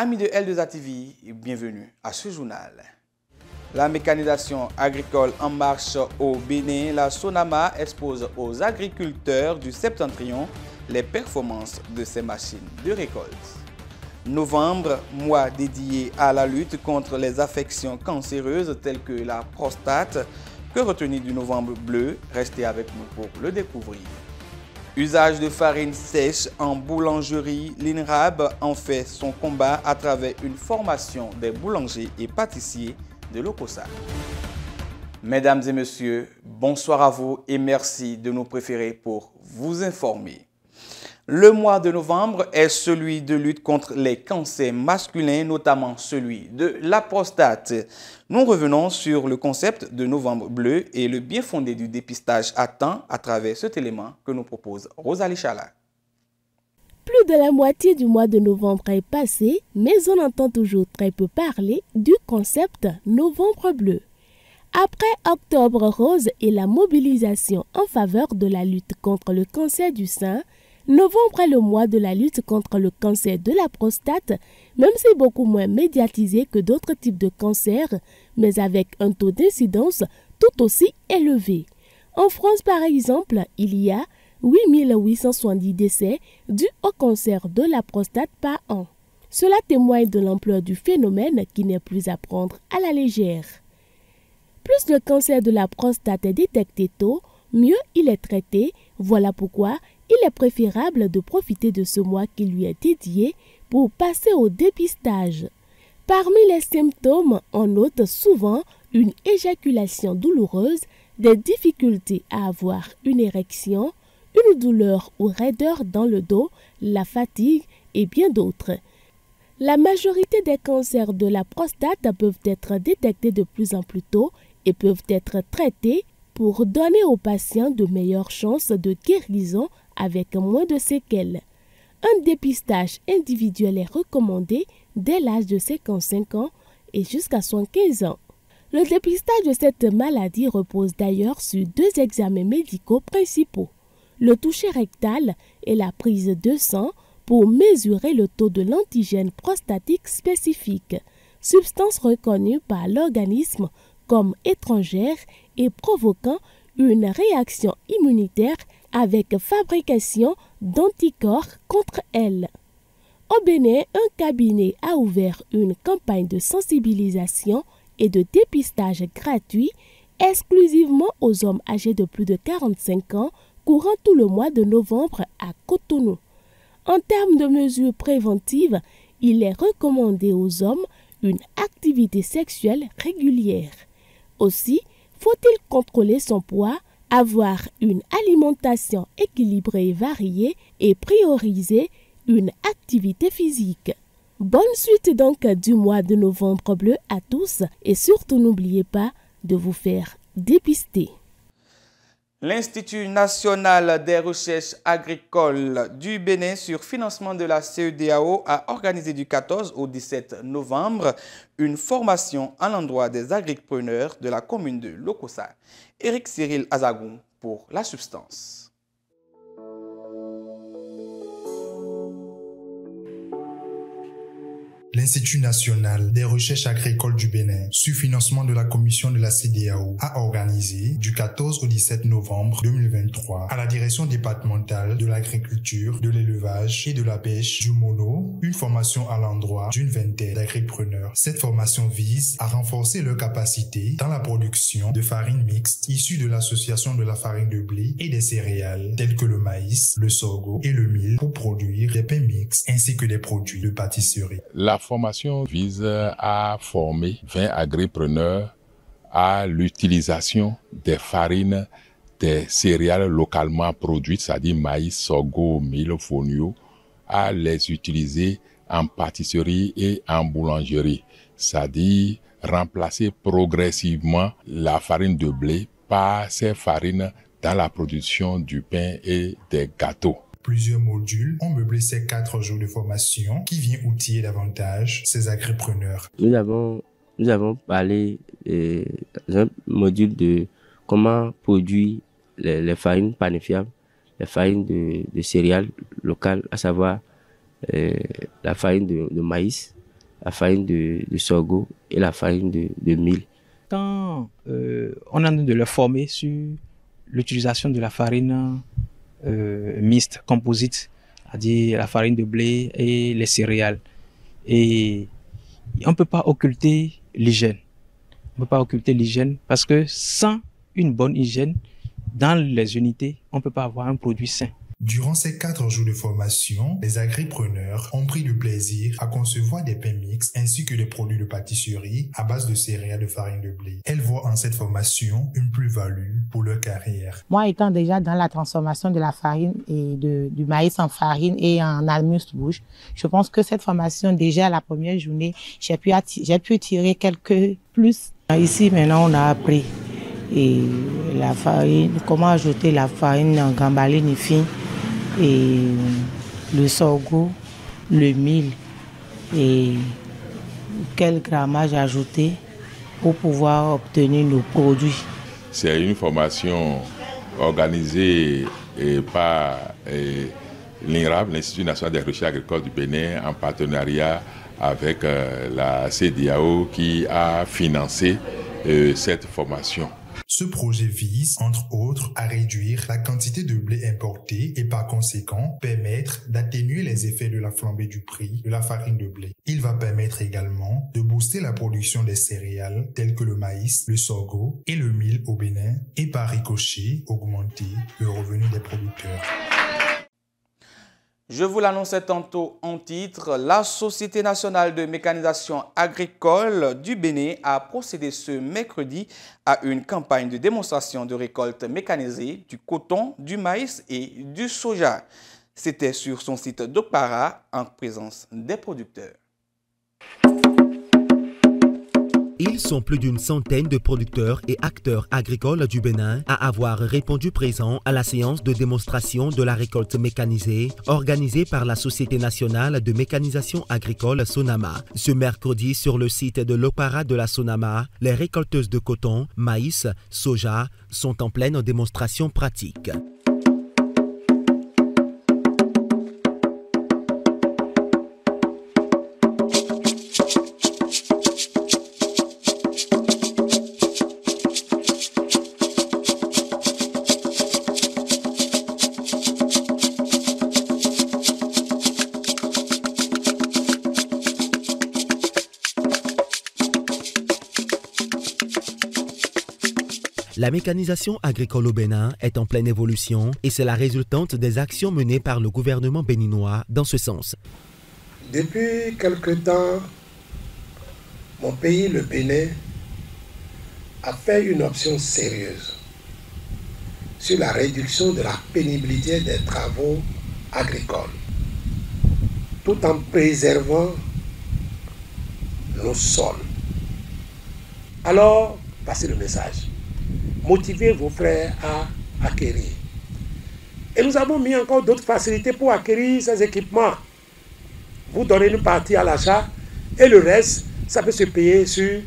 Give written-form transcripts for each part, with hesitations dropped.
Amis de L2A TV, bienvenue à ce journal. La mécanisation agricole en marche au Bénin, la SONAMA expose aux agriculteurs du Septentrion les performances de ces machines de récolte. Novembre, mois dédié à la lutte contre les affections cancéreuses telles que la prostate. Que retenir du novembre bleu? Restez avec nous pour le découvrir. Usage de farine sèche en boulangerie, l'INRAB en fait son combat à travers une formation des boulangers et pâtissiers de l'OCOSA. Mesdames et messieurs, bonsoir à vous et merci de nous préférer pour vous informer. Le mois de novembre est celui de lutte contre les cancers masculins, notamment celui de la prostate. Nous revenons sur le concept de novembre bleu et le bien fondé du dépistage à temps à travers cet élément que nous propose Rosalie Chala. Plus de la moitié du mois de novembre est passé, mais on entend toujours très peu parler du concept novembre bleu. Après Octobre rose et la mobilisation en faveur de la lutte contre le cancer du sein, novembre est le mois de la lutte contre le cancer de la prostate, même si beaucoup moins médiatisé que d'autres types de cancers, mais avec un taux d'incidence tout aussi élevé. En France, par exemple, il y a 8870 décès dus au cancer de la prostate par an. Cela témoigne de l'ampleur du phénomène qui n'est plus à prendre à la légère. Plus le cancer de la prostate est détecté tôt, mieux il est traité. Voilà pourquoi il est préférable de profiter de ce mois qui lui est dédié pour passer au dépistage. Parmi les symptômes, on note souvent une éjaculation douloureuse, des difficultés à avoir une érection, une douleur ou raideur dans le dos, la fatigue et bien d'autres. La majorité des cancers de la prostate peuvent être détectés de plus en plus tôt et peuvent être traités pour donner aux patients de meilleures chances de guérison avec moins de séquelles. Un dépistage individuel est recommandé dès l'âge de 55 ans et jusqu'à 75 ans. Le dépistage de cette maladie repose d'ailleurs sur deux examens médicaux principaux, le toucher rectal et la prise de sang pour mesurer le taux de l'antigène prostatique spécifique, substance reconnue par l'organisme comme étrangère et provoquant une réaction immunitaire avec fabrication d'anticorps contre elle. Au Bénin, un cabinet a ouvert une campagne de sensibilisation et de dépistage gratuit exclusivement aux hommes âgés de plus de 45 ans courant tout le mois de novembre à Cotonou. En termes de mesures préventives, il est recommandé aux hommes une activité sexuelle régulière. Aussi, faut-il contrôler son poids, avoir une alimentation équilibrée et variée et prioriser une activité physique. Bonne suite donc du mois de novembre bleu à tous et surtout n'oubliez pas de vous faire dépister. L'Institut national des recherches agricoles du Bénin sur financement de la CEDEAO a organisé du 14 au 17 novembre une formation à l'endroit des agripreneurs de la commune de Lokossa. Éric Cyril Azagoum pour la substance. L'Institut national des recherches agricoles du Bénin, sur financement de la commission de la CEDEAO, a organisé du 14 au 17 novembre 2023 à la direction départementale de l'agriculture, de l'élevage et de la pêche du Mono, une formation à l'endroit d'une vingtaine d'agripreneurs. Cette formation vise à renforcer leurs capacités dans la production de farines mixtes issues de l'association de la farine de blé et des céréales telles que le maïs, le sorgho et le mil pour produire des pains mixtes ainsi que des produits de pâtisserie. La formation vise à former 20 agripreneurs à l'utilisation des farines des céréales localement produites, c'est-à-dire maïs, sorgho, mil, fonio, à les utiliser en pâtisserie et en boulangerie, c'est-à-dire remplacer progressivement la farine de blé par ces farines dans la production du pain et des gâteaux. Plusieurs modules ont meublé ces 4 jours de formation qui vient outiller davantage ces agripreneurs. Nous avons parlé d'un module de comment produire les farines panifiables, les farines de céréales locales, à savoir la farine de maïs, la farine de sorgho et la farine de mil. Quand on est en train de les former sur l'utilisation de la farine mixte, composite, c'est-à-dire la farine de blé et les céréales. Et on ne peut pas occulter l'hygiène. On ne peut pas occulter l'hygiène parce que sans une bonne hygiène, dans les unités, on ne peut pas avoir un produit sain. Durant ces 4 jours de formation, les agripreneurs ont pris du plaisir à concevoir des pains mixtes ainsi que des produits de pâtisserie à base de céréales de farine de blé. Elles voient en cette formation une plus-value pour leur carrière. Moi, étant déjà dans la transformation de la farine et du maïs en farine et en amuse-bouche, je pense que cette formation, déjà la première journée, j'ai pu tirer quelques plus. Ici, maintenant, on a appris et la farine, comment ajouter la farine en gambaline fine et le sorgho, le mil et quel grammage ajouter pour pouvoir obtenir nos produits. C'est une formation organisée par l'INRAB, l'Institut national des recherches agricoles du Bénin, en partenariat avec la CEDEAO qui a financé cette formation. Ce projet vise, entre autres, à réduire la quantité de blé importé et par conséquent permettre d'atténuer les effets de la flambée du prix de la farine de blé. Il va permettre également de booster la production des céréales telles que le maïs, le sorgho et le mil au Bénin et par ricochet augmenter le revenu des producteurs. Je vous l'annonçais tantôt en titre, la Société nationale de mécanisation agricole du Bénin a procédé ce mercredi à une campagne de démonstration de récolte mécanisée du coton, du maïs et du soja. C'était sur son site d'Okpara en présence des producteurs. Ils sont plus d'une centaine de producteurs et acteurs agricoles du Bénin à avoir répondu présent à la séance de démonstration de la récolte mécanisée organisée par la Société nationale de mécanisation agricole Sonama. Ce mercredi, sur le site de l'Okpara de la Sonama, les récolteuses de coton, maïs, soja sont en pleine démonstration pratique. La mécanisation agricole au Bénin est en pleine évolution et c'est la résultante des actions menées par le gouvernement béninois dans ce sens. Depuis quelque temps, mon pays, le Bénin, a fait une option sérieuse sur la réduction de la pénibilité des travaux agricoles, tout en préservant nos sols. Alors, passez le message. Motivez vos frères à acquérir. Et nous avons mis encore d'autres facilités pour acquérir ces équipements. Vous donnez une partie à l'achat et le reste, ça peut se payer sur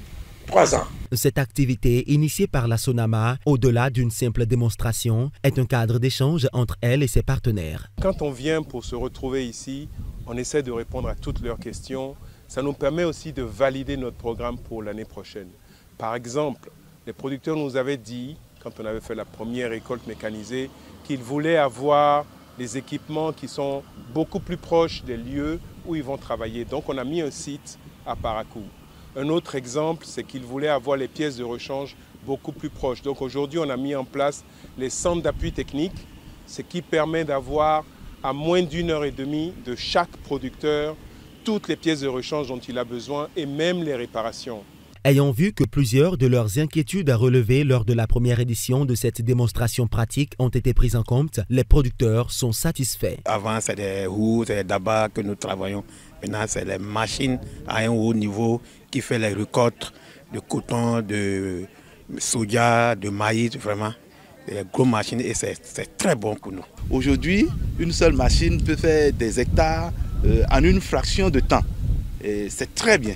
3 ans. Cette activité, initiée par la Sonama, au-delà d'une simple démonstration, est un cadre d'échange entre elle et ses partenaires. Quand on vient pour se retrouver ici, on essaie de répondre à toutes leurs questions. Ça nous permet aussi de valider notre programme pour l'année prochaine. Par exemple, les producteurs nous avaient dit, quand on avait fait la première récolte mécanisée, qu'ils voulaient avoir des équipements qui sont beaucoup plus proches des lieux où ils vont travailler. Donc on a mis un site à Parakou. Un autre exemple, c'est qu'ils voulaient avoir les pièces de rechange beaucoup plus proches. Donc aujourd'hui, on a mis en place les centres d'appui technique, ce qui permet d'avoir à moins d'1 heure et demie de chaque producteur toutes les pièces de rechange dont il a besoin et même les réparations. Ayant vu que plusieurs de leurs inquiétudes à relever lors de la première édition de cette démonstration pratique ont été prises en compte, les producteurs sont satisfaits. Avant, c'est des roues, c'est d'abord que nous travaillons. Maintenant, c'est les machines à un haut niveau qui font les récoltes de coton, de soja, de maïs, vraiment. C'est des grosses machines et c'est très bon pour nous. Aujourd'hui, une seule machine peut faire des hectares en une fraction de temps. Et c'est très bien,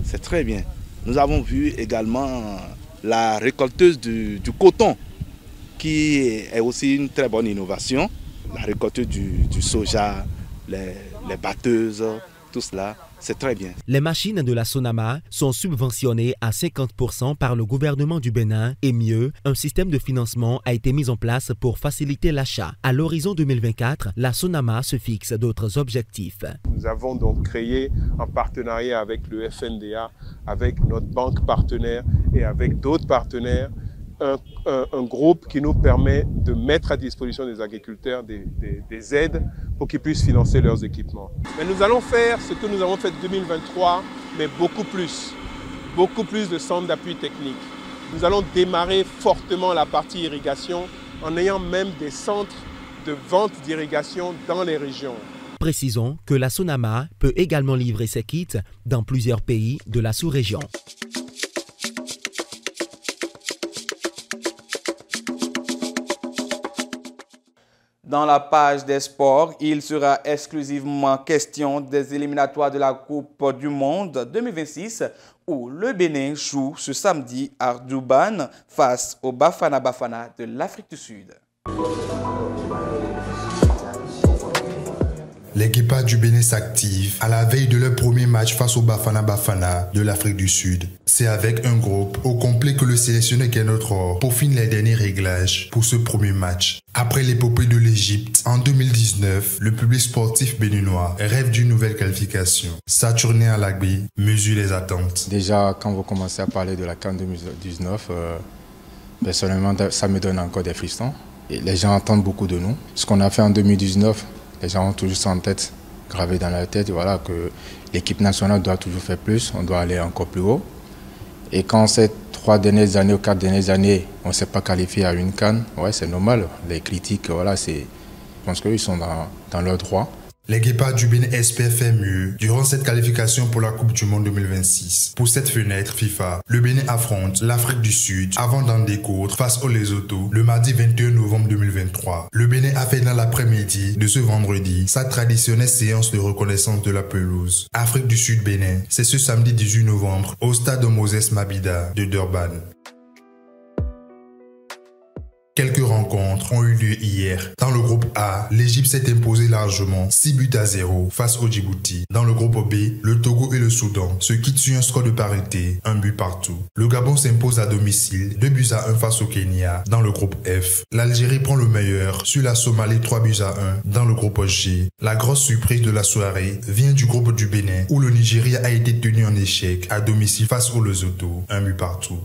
c'est très bien. Nous avons vu également la récolteuse du coton, qui est aussi une très bonne innovation. La récolteuse du soja, les batteuses, tout cela, c'est très bien. Les machines de la Sonama sont subventionnées à 50% par le gouvernement du Bénin et mieux, un système de financement a été mis en place pour faciliter l'achat. À l'horizon 2024, la Sonama se fixe d'autres objectifs. Nous avons donc créé en partenariat avec le FNDA, avec notre banque partenaire et avec d'autres partenaires, un groupe qui nous permet de mettre à disposition des agriculteurs des aides pour qu'ils puissent financer leurs équipements. Mais nous allons faire ce que nous avons fait en 2023, mais beaucoup plus de centres d'appui technique. Nous allons démarrer fortement la partie irrigation en ayant même des centres de vente d'irrigation dans les régions. Précisons que la Sonama peut également livrer ses kits dans plusieurs pays de la sous-région. Dans la page des sports, il sera exclusivement question des éliminatoires de la Coupe du Monde 2026 où le Bénin joue ce samedi à Durban face au Bafana Bafana de l'Afrique du Sud. L'équipage du Bénin s'active à la veille de leur premier match face au Bafana Bafana de l'Afrique du Sud. C'est avec un groupe au complet que le sélectionneur Kenotro peaufine les derniers réglages pour ce premier match. Après l'épopée de l'Égypte, en 2019, le public sportif béninois rêve d'une nouvelle qualification. Saturnin à l'Agbi mesure les attentes. Déjà, quand vous commencez à parler de la CAN 2019, personnellement, ça me donne encore des frissons. Et les gens attendent beaucoup de nous. Ce qu'on a fait en 2019, les gens ont toujours ça en tête, gravé dans la tête, voilà, que l'équipe nationale doit toujours faire plus, on doit aller encore plus haut. Et quand ces 3 dernières années ou 4 dernières années, on ne s'est pas qualifié à une CAN, ouais, c'est normal. Les critiques, voilà, je pense qu'ils sont dans leur droit. L'équipage du Bénin espère faire mieux durant cette qualification pour la Coupe du Monde 2026. Pour cette fenêtre FIFA, le Bénin affronte l'Afrique du Sud avant d'en découdre face au Lesotho le mardi 21 novembre 2023. Le Bénin a fait dans l'après-midi de ce vendredi sa traditionnelle séance de reconnaissance de la pelouse. Afrique du Sud-Bénin, c'est ce samedi 18 novembre au stade Moses Mabhida de Durban. Quelques rencontres ont eu lieu hier. Dans le groupe A, l'Égypte s'est imposée largement 6-0 face au Djibouti. Dans le groupe B, le Togo et le Soudan se quittent sur un score de parité, 1 but partout. Le Gabon s'impose à domicile, 2-1 face au Kenya. Dans le groupe F, l'Algérie prend le meilleur sur la Somalie, 3-1 dans le groupe G. La grosse surprise de la soirée vient du groupe du Bénin où le Nigeria a été tenu en échec à domicile face au Lesotho, 1 but partout.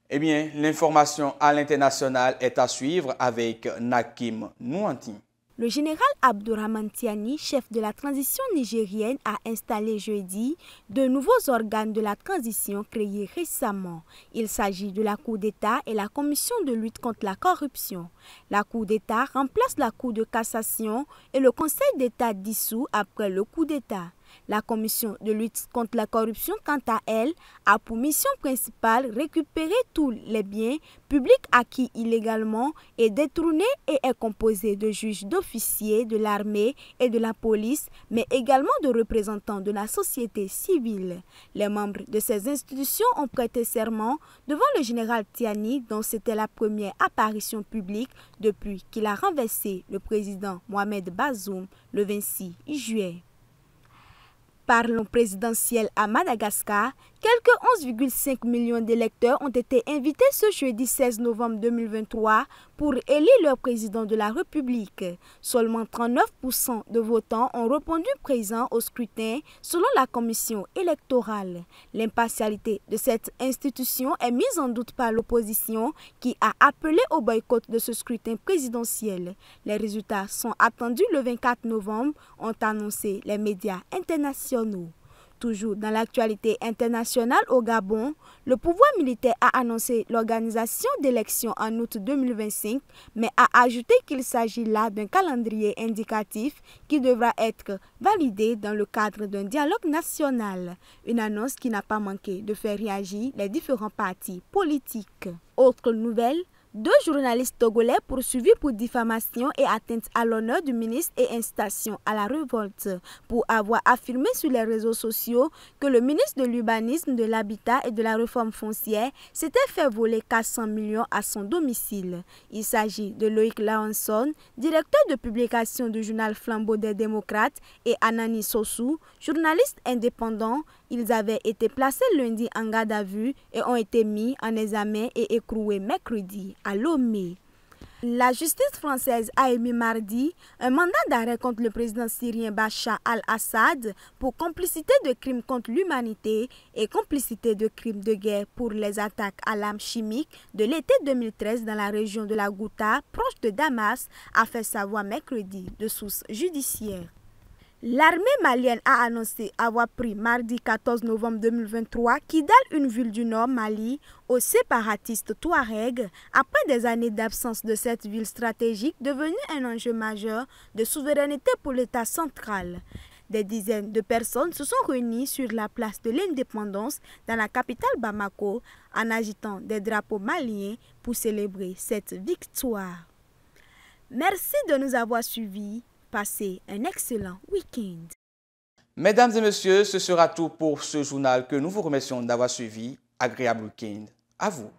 Eh bien, l'information à l'international est à suivre avec Nakim Nouanti. Le général Abdourahmane Tiani, chef de la transition nigérienne, a installé jeudi de nouveaux organes de la transition créés récemment. Il s'agit de la Cour d'État et la Commission de lutte contre la corruption. La Cour d'État remplace la Cour de cassation et le Conseil d'État dissous après le coup d'État. La Commission de lutte contre la corruption, quant à elle, a pour mission principale récupérer tous les biens publics acquis illégalement et détournés et est composée de juges d'officiers de l'armée et de la police, mais également de représentants de la société civile. Les membres de ces institutions ont prêté serment devant le général Tiani, dont c'était la première apparition publique depuis qu'il a renversé le président Mohamed Bazoum le 26 juillet. Parlons présidentiel à Madagascar, quelques 11,5 millions d'électeurs ont été invités ce jeudi 16 novembre 2023 pour élire leur président de la République. Seulement 39% de votants ont répondu présents au scrutin selon la commission électorale. L'impartialité de cette institution est mise en doute par l'opposition qui a appelé au boycott de ce scrutin présidentiel. Les résultats sont attendus le 24 novembre, ont annoncé les médias internationaux. Toujours dans l'actualité internationale au Gabon, le pouvoir militaire a annoncé l'organisation d'élections en août 2025, mais a ajouté qu'il s'agit là d'un calendrier indicatif qui devra être validé dans le cadre d'un dialogue national. Une annonce qui n'a pas manqué de faire réagir les différents partis politiques. Autre nouvelle, 2 journalistes togolais poursuivis pour diffamation et atteinte à l'honneur du ministre et incitation à la révolte pour avoir affirmé sur les réseaux sociaux que le ministre de l'Urbanisme, de l'Habitat et de la Réforme foncière s'était fait voler 400 millions à son domicile. Il s'agit de Loïc Laonson, directeur de publication du journal Flambeau des démocrates, et Anani Sossou, journaliste indépendant. Ils avaient été placés lundi en garde à vue et ont été mis en examen et écroués mercredi à Lomé. La justice française a émis mardi un mandat d'arrêt contre le président syrien Bachar al-Assad pour complicité de crimes contre l'humanité et complicité de crimes de guerre pour les attaques à l'arme chimique de l'été 2013 dans la région de la Ghouta, proche de Damas, a fait savoir mercredi de sources judiciaires. L'armée malienne a annoncé avoir pris mardi 14 novembre 2023 Kidal, une ville du nord Mali, aux séparatistes Touaregs, après des années d'absence de cette ville stratégique devenue un enjeu majeur de souveraineté pour l'État central. Des dizaines de personnes se sont réunies sur la place de l'indépendance dans la capitale Bamako en agitant des drapeaux maliens pour célébrer cette victoire. Merci de nous avoir suivis. Passez un excellent week-end. Mesdames et messieurs, ce sera tout pour ce journal que nous vous remercions d'avoir suivi. Agréable week-end à vous.